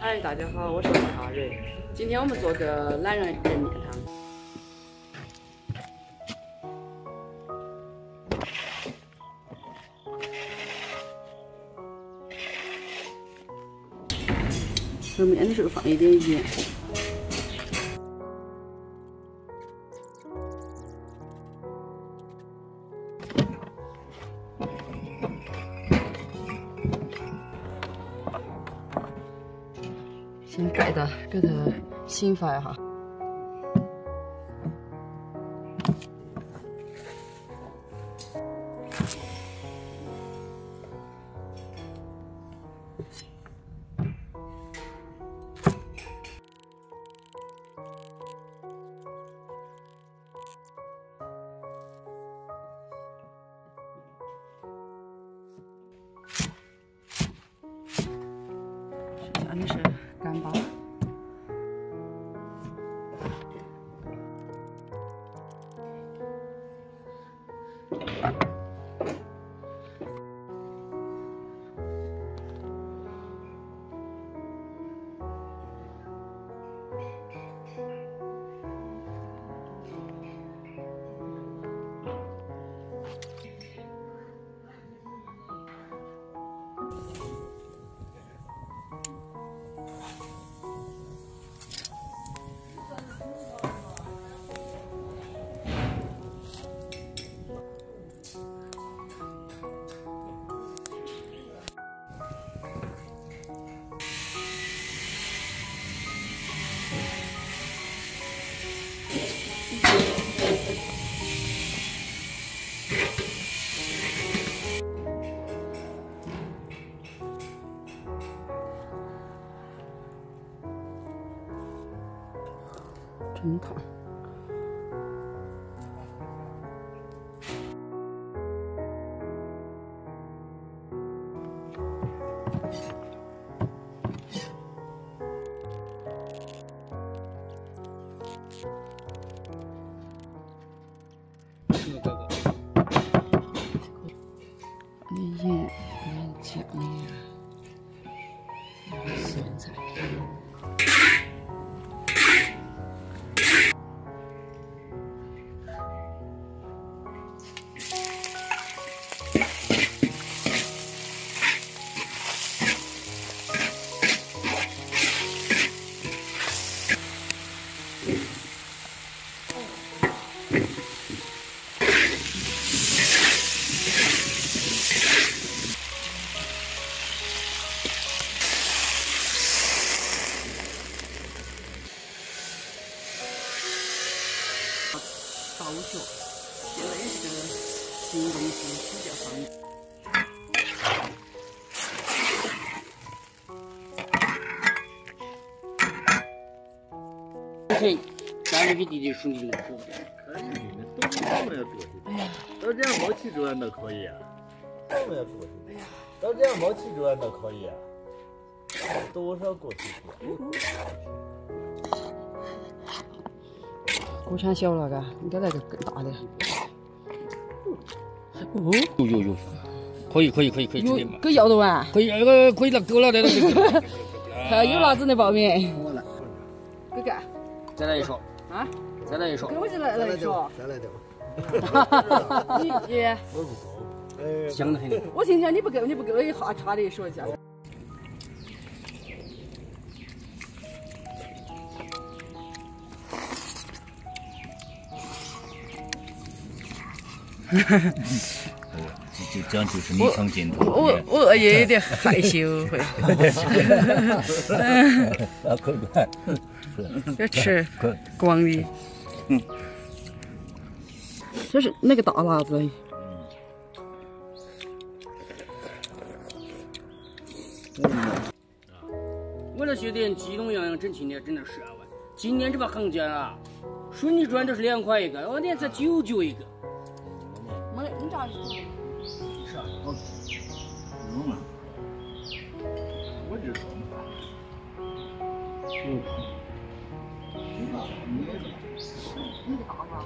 嗨，大家好，我是哈瑞。今天我们做个懒人面汤。和面的时候放一点盐。先盖到，给它醒发一下。下面是干巴。真烫！盐、酱呀，咸菜。倒酒，现在也是个新东西，比较方便。嘿，咱们比弟弟兄弟们多点。可以，那都这么要多些。哎呀，都这样毛起砖都可以啊。这么要多些。哎呀，都这样毛起砖都可以啊。多少过去？锅铲小了，嘎，应该来个更大的。哦，有，可以，有够要得完。可以，那个可以了，够了，这个。还有辣子的泡面。我来，给干。再来一勺。啊？再来一勺。给我就来一勺。再来点。你，我不够。香得很。我听见你不够，一下差的说一下。这讲就是你闯进头。我也有点害羞，会。快，要吃光的。这是那个大辣子。我这些店激动洋洋整青年整了12万，今年这把行价啊，顺利赚都是2块一个，我店才99一个。没，你咋说？是啊，嘛，我知道。你个大辣子。